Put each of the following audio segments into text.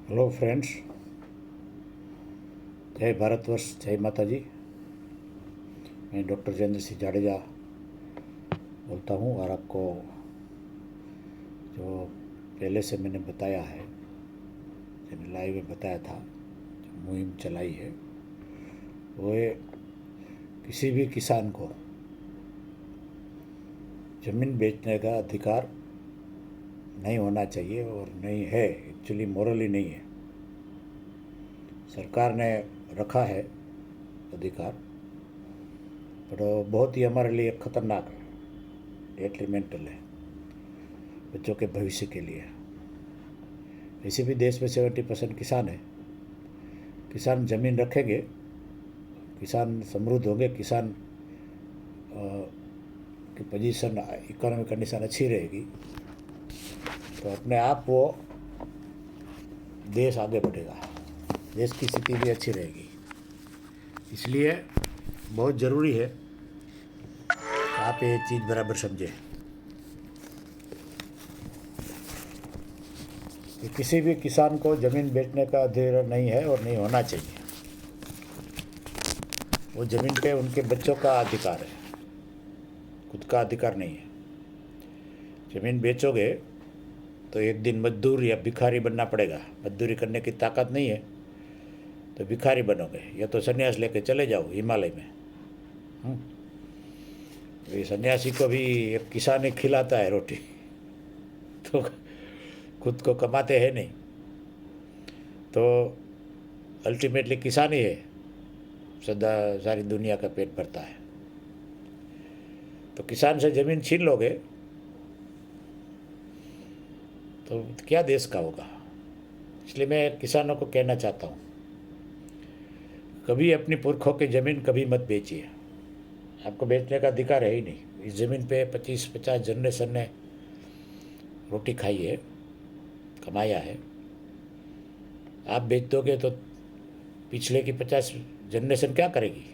Hello friends, जय भारतवर्ष, जय माता जी। मैं डॉक्टर जयेंद्र सिंह जाडेजा बोलता हूँ और आपको जो पहले से मैंने बताया है, मैंने लाइव में बताया था, जो मुहिम चलाई है वो है किसी भी किसान को ज़मीन बेचने का अधिकार नहीं होना चाहिए और नहीं है। एक्चुअली मॉरली नहीं है। सरकार ने रखा है अधिकार, पर बहुत ही हमारे लिए ख़तरनाक है, डेट्रीमेंटल है बच्चों के भविष्य के लिए। इसी भी देश में 70% किसान है। किसान ज़मीन रखेंगे, किसान समृद्ध होंगे, किसान की पोजीशन, इकोनॉमिक कंडीशन अच्छी रहेगी तो अपने आप वो देश आगे बढ़ेगा, देश की स्थिति भी अच्छी रहेगी। इसलिए बहुत ज़रूरी है कि आप ये चीज़ बराबर समझें कि किसी भी किसान को ज़मीन बेचने का अधिकार नहीं है और नहीं होना चाहिए। वो ज़मीन पे उनके बच्चों का अधिकार है, खुद का अधिकार नहीं है। ज़मीन बेचोगे तो एक दिन मजदूर या भिखारी बनना पड़ेगा। मजदूरी करने की ताकत नहीं है तो भिखारी बनोगे, या तो सन्यास लेके चले जाओ हिमालय में। ये सन्यासी को भी एक किसान ही खिलाता है रोटी, तो खुद को कमाते हैं नहीं, तो अल्टीमेटली किसान ही है, सदा सारी दुनिया का पेट भरता है। तो किसान से ज़मीन छीन लोगे तो क्या देश का होगा। इसलिए मैं किसानों को कहना चाहता हूँ, कभी अपनी पुरखों की ज़मीन कभी मत बेचिए। आपको बेचने का अधिकार है ही नहीं। इस ज़मीन पे 25-50 जनरेशन ने रोटी खाई है, कमाया है। आप बेच दोगे तो पिछले की 50 जनरेशन क्या करेगी।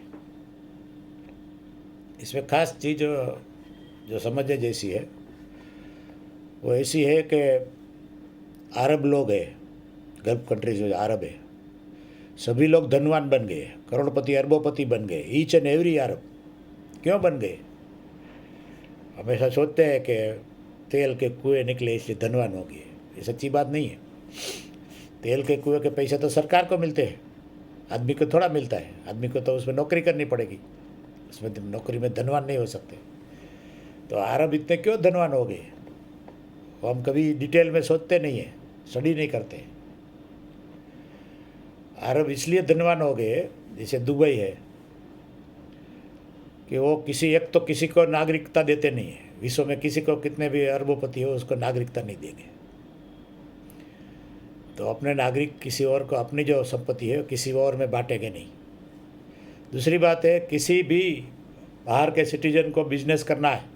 इसमें खास चीज़ जो समझने जैसी है वो ऐसी है कि अरब लोग हैं, गल्फ कंट्रीज जो अरब है, सभी लोग धनवान बन गए, करोड़पति अरबोपति बन गए, ईच एंड एवरी अरब। क्यों बन गए? हमेशा सोचते हैं कि तेल के कुएं निकले इसलिए धनवान हो गए। ये सच्ची बात नहीं है। तेल के कुएं के पैसे तो सरकार को मिलते हैं, आदमी को थोड़ा मिलता है। आदमी को तो उसमें नौकरी करनी पड़ेगी, उसमें नौकरी में धनवान नहीं हो सकते। तो अरब इतने क्यों धनवान हो गए वो हम कभी डिटेल में सोचते नहीं हैं, स्टडी नहीं करते। अरब इसलिए धनवान हो गए, जैसे दुबई है, कि वो किसी को नागरिकता देते नहीं है। विश्व में किसी को कितने भी अरबोपति हो उसको नागरिकता नहीं देंगे। तो अपने नागरिक किसी और को, अपनी जो संपत्ति है किसी और में बांटेंगे नहीं। दूसरी बात है, किसी भी बाहर के सिटीजन को बिजनेस करना है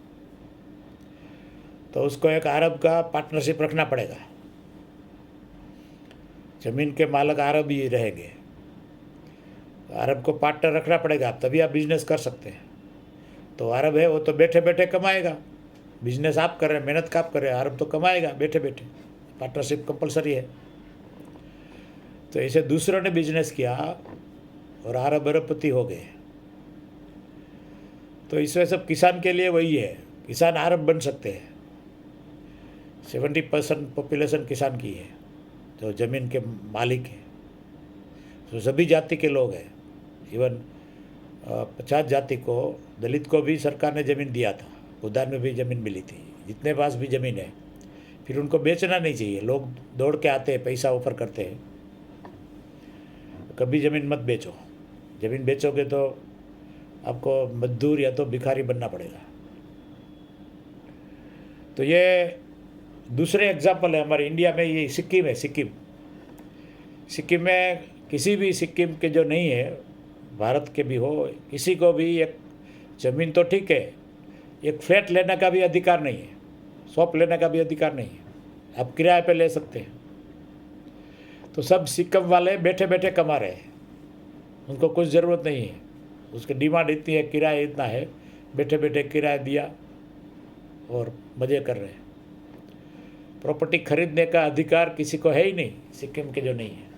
तो उसको एक अरब का पार्टनरशिप रखना पड़ेगा। ज़मीन के मालिक अरब ही रहेंगे, अरब को पार्टनर रखना पड़ेगा, तभी आप बिजनेस कर सकते हैं। तो अरब है वो तो बैठे बैठे कमाएगा। बिजनेस आप कर रहे हैं, मेहनत का आप कर रहे हैं, अरब तो कमाएगा बैठे बैठे। पार्टनरशिप कंपलसरी है। तो ऐसे दूसरों ने बिजनेस किया और अरब अरबपति हो गए। तो इस वजह सब किसान के लिए वही है, किसान अरब बन सकते हैं। 70% पॉपुलेशन किसान की है, जो ज़मीन के मालिक हैं। तो सभी जाति के लोग हैं। इवन 50 जाति को, दलित को भी सरकार ने ज़मीन दिया था, उद्यान में भी ज़मीन मिली थी। जितने पास भी ज़मीन है, फिर उनको बेचना नहीं चाहिए। लोग दौड़ के आते हैं, पैसा ऑफर करते हैं। कभी ज़मीन मत बेचो। ज़मीन बेचोगे तो आपको मजदूर या तो भिखारी बनना पड़ेगा। तो ये दूसरे एग्जाम्पल है हमारे इंडिया में। ये सिक्किम है, सिक्किम में किसी भी सिक्किम के जो नहीं है, भारत के भी हो, किसी को भी एक ज़मीन तो ठीक है, एक फ्लैट लेने का भी अधिकार नहीं है, शॉप लेने का भी अधिकार नहीं है। आप किराए पे ले सकते हैं। तो सब सिक्किम वाले बैठे बैठे कमा रहे हैं, उनको कुछ ज़रूरत नहीं है। उसकी डिमांड इतनी है, किराया इतना है, बैठे बैठे किराया दिया और मज़े कर रहे हैं। प्रॉपर्टी खरीदने का अधिकार किसी को है ही नहीं, सिक्किम के जो नहीं है।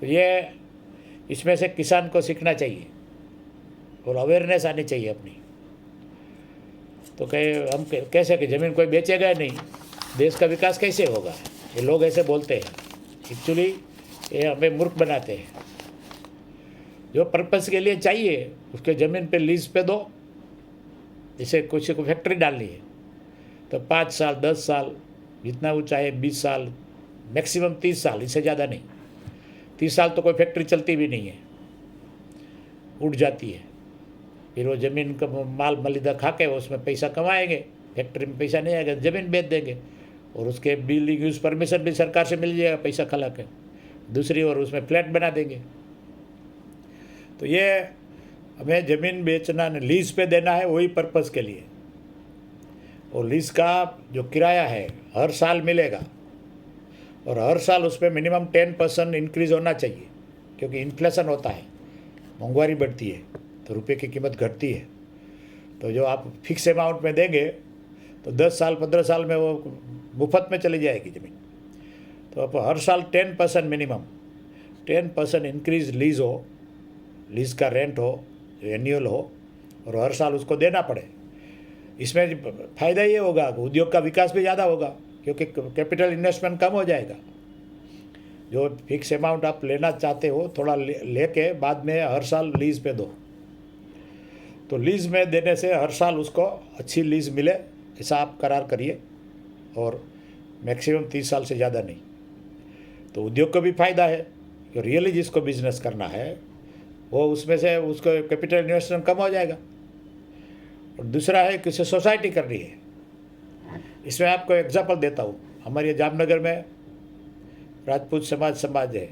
तो ये इसमें से किसान को सीखना चाहिए और अवेयरनेस आनी चाहिए अपनी। तो कहे हम कैसे कि ज़मीन कोई बेचेगा नहीं, देश का विकास कैसे होगा? ये लोग ऐसे बोलते हैं, एक्चुअली ये हमें मूर्ख बनाते हैं। जो पर्पस के लिए चाहिए उसके ज़मीन पे लीज पे दो। जैसे कुछ को फैक्ट्री डालनी है तो 5 साल 10 साल जितना वो चाहे, 20 साल, मैक्सिमम 30 साल, इससे ज़्यादा नहीं। 30 साल तो कोई फैक्ट्री चलती भी नहीं है, उठ जाती है। फिर वो ज़मीन का माल मलिदा खा के उसमें पैसा कमाएंगे, फैक्ट्री में पैसा नहीं आएगा, ज़मीन बेच देंगे और उसके बिल्डिंग यूज़ परमिशन भी सरकार से मिल जाएगा पैसा खला के। दूसरी ओर उसमें फ्लैट बना देंगे। तो ये हमें ज़मीन बेचना, लीज़ पे देना है वही पर्पज़ के लिए। और लीज़ का जो किराया है हर साल मिलेगा और हर साल उस पर मिनिमम 10% इंक्रीज़ होना चाहिए, क्योंकि इन्फ्लेशन होता है, महंगाई बढ़ती है तो रुपये की कीमत घटती है। तो जो आप फिक्स अमाउंट में देंगे तो 10 साल 15 साल में वो मुफ्त में चली जाएगी ज़मीन। तो आप हर साल 10% मिनिमम 10% इंक्रीज लीज़ हो, लीज़ का रेंट हो जो एन्यूअल हो, और हर साल उसको देना पड़े। इसमें फ़ायदा ये होगा कि उद्योग का विकास भी ज़्यादा होगा, क्योंकि कैपिटल इन्वेस्टमेंट कम हो जाएगा। जो फिक्स अमाउंट आप लेना चाहते हो थोड़ा लेके बाद में हर साल लीज़ पे दो। तो लीज़ में देने से हर साल उसको अच्छी लीज़ मिले, ऐसा आप करार करिए, और मैक्सिमम 30 साल से ज़्यादा नहीं। तो उद्योग को भी फ़ायदा है कि रियली जिसको बिजनेस करना है वो उसमें से उसको कैपिटल इन्वेस्टमेंट कम हो जाएगा। और दूसरा है किसी सोसाइटी करनी है। इसमें आपको एग्जांपल देता हूँ। हमारे जामनगर में राजपूत समाज है,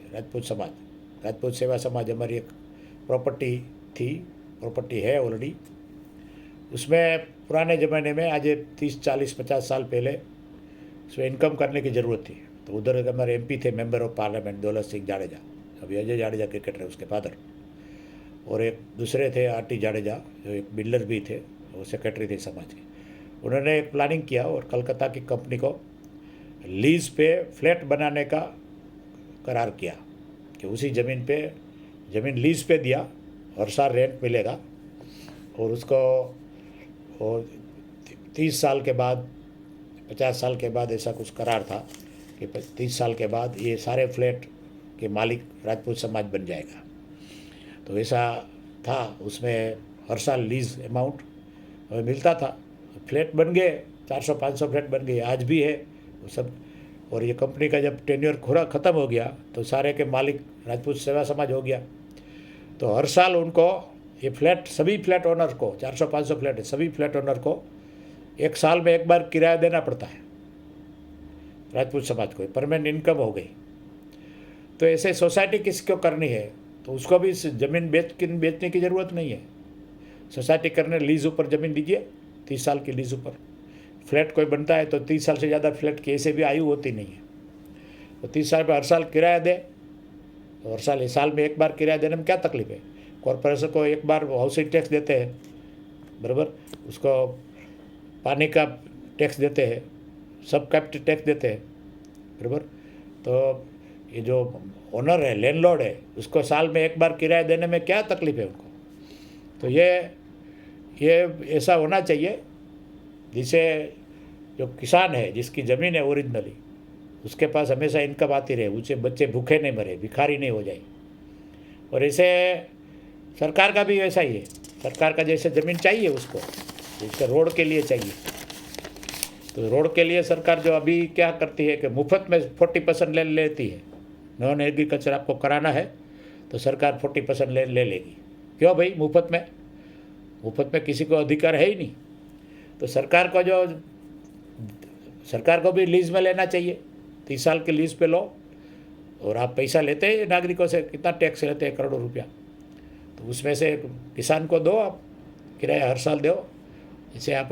राजपूत सेवा समाज हमारी एक प्रॉपर्टी थी, प्रॉपर्टी है ऑलरेडी। उसमें पुराने ज़माने में आज 30 40 50 साल पहले उसमें इनकम करने की ज़रूरत थी। तो उधर हमारे एमपी थे, member of parliament, Daulat Singh Jadeja, अभी अजय जाडेजा क्रिकेटर है उसके फादर, और एक दूसरे थे आरटी जाडेजा जो एक बिल्डर भी थे, वो सेक्रेटरी थे समाज के। उन्होंने एक प्लानिंग किया और कलकत्ता की कंपनी को लीज़ पे फ्लैट बनाने का करार किया कि उसी ज़मीन पे ज़मीन लीज़ पे दिया, हर साल रेंट मिलेगा, और उसको और 30 साल के बाद 50 साल के बाद ऐसा कुछ करार था कि 30 साल के बाद ये सारे फ्लैट के मालिक राजपूत समाज बन जाएगा। तो ऐसा था, उसमें हर साल लीज़ अमाउंट हमें मिलता था। फ्लैट बन गए, 400-500 फ्लैट बन गए, आज भी है वो सब। और ये कंपनी का जब टेन्योर पूरा ख़त्म हो गया तो सारे के मालिक राजपूत सेवा समाज हो गया। तो हर साल उनको ये फ्लैट, सभी फ्लैट ओनर को, 400-500 फ्लैट है, सभी फ्लैट ओनर को एक साल में एक बार किराया देना पड़ता है राजपूत समाज को। परमानेंट इनकम हो गई। तो ऐसे सोसाइटी किसी को करनी है तो उसको भी ज़मीन बेचने की ज़रूरत नहीं है। सोसाइटी करने लीज़ ऊपर ज़मीन दीजिए, 30 साल की लीज़ ऊपर। फ्लैट कोई बनता है तो 30 साल से ज़्यादा फ्लैट की ऐसे भी आयु होती नहीं है। तो 30 साल पर हर साल किराया दे, तो हर साल में एक बार किराया देने में क्या तकलीफ है? कॉरपोरेशन को एक बार हाउसिंग टैक्स देते हैं, बराबर, उसको पानी का टैक्स देते हैं, सब कैपिटल टैक्स देते हैं, बराबर। तो ये जो ओनर है, लैंडलॉर्ड है, उसको साल में एक बार किराया देने में क्या तकलीफ है उनको? तो ये ऐसा होना चाहिए जिसे जो किसान है, जिसकी ज़मीन है ओरिजिनली, उसके पास हमेशा इनकम आती रहे, उसके बच्चे भूखे नहीं मरे, भिखारी नहीं हो जाए। और ऐसे सरकार का भी वैसा ही है। सरकार का जैसे ज़मीन चाहिए उसको, जिसका रोड के लिए चाहिए, तो रोड के लिए सरकार जो अभी क्या करती है कि मुफ्त में 40% ले लेती है। नॉन एग्रीकल्चर आपको कराना है तो सरकार 40% ले लेगी। क्यों भाई? मुफ्त में किसी को अधिकार है ही नहीं। तो सरकार को भी लीज़ में लेना चाहिए। 30 साल की लीज़ पे लो, और आप पैसा लेते हैं नागरिकों से, कितना टैक्स लेते हैं, करोड़ों रुपया, तो उसमें से किसान को दो, आप किराया हर साल दो। जैसे आप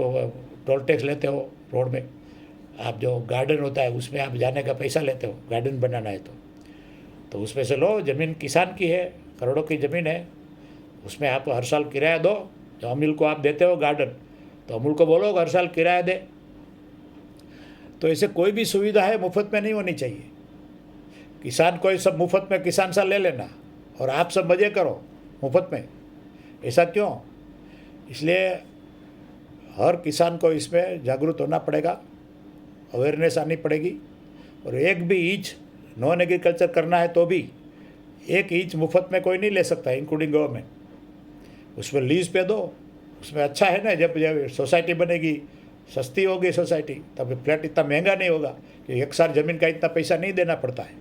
टोल टैक्स लेते हो रोड में, आप जो गार्डन होता है उसमें आप जाने का पैसा लेते हो, गार्डन बनाना है तो उसमें से लो। ज़मीन किसान की है, करोड़ों की ज़मीन है, उसमें आप हर साल किराया दो। जो अमूल को आप देते हो गार्डन, तो अमूल को बोलो हर साल किराया दे। तो ऐसे कोई भी सुविधा है मुफ्त में नहीं होनी चाहिए। किसान को सब मुफ्त में किसान सा ले लेना और आप सब मज़े करो मुफ्त में, ऐसा क्यों? इसलिए हर किसान को इसमें जागरूक होना पड़ेगा, अवेयरनेस आनी पड़ेगी। और एक भी ईच नॉन एग्रीकल्चर करना है तो भी एक ईच मुफ्त में कोई नहीं ले सकता, इंक्लूडिंग गवर्नमेंट। उसमें लीज पे दो, उसमें अच्छा है ना, जब जब सोसाइटी बनेगी, सस्ती होगी सोसाइटी, तब फ्लैट इतना महंगा नहीं होगा कि एक साल ज़मीन का इतना पैसा नहीं देना पड़ता है।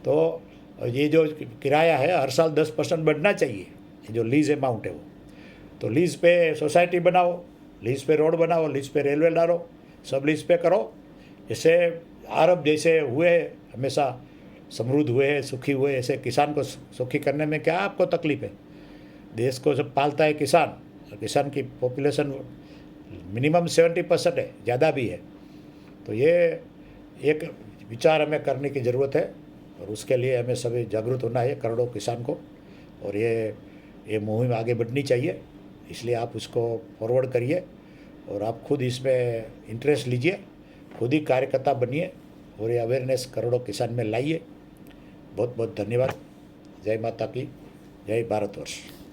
तो ये जो किराया है हर साल 10% बढ़ना चाहिए, ये जो लीज अमाउंट है वो। तो लीज पे सोसाइटी बनाओ, लीज पे रोड बनाओ, लीज पे रेलवे डालो, सब लीज पे करो। जैसे अरब जैसे हुए हमेशा समृद्ध हुए, सुखी हुए, ऐसे किसान को सुखी करने में क्या आपको तकलीफ है? देश को जब पालता है किसान, और किसान की पॉपुलेशन मिनिमम 70% है, ज़्यादा भी है। तो ये एक विचार हमें करने की ज़रूरत है और उसके लिए हमें सभी जागरूक होना है, करोड़ों किसान को। और ये मुहिम आगे बढ़नी चाहिए, इसलिए आप उसको फॉरवर्ड करिए और आप खुद इसमें इंटरेस्ट लीजिए, खुद ही कार्यकर्ता बनिए और ये अवेयरनेस करोड़ों किसान में लाइए। बहुत बहुत धन्यवाद। जय माता की, जय भारतवर्ष।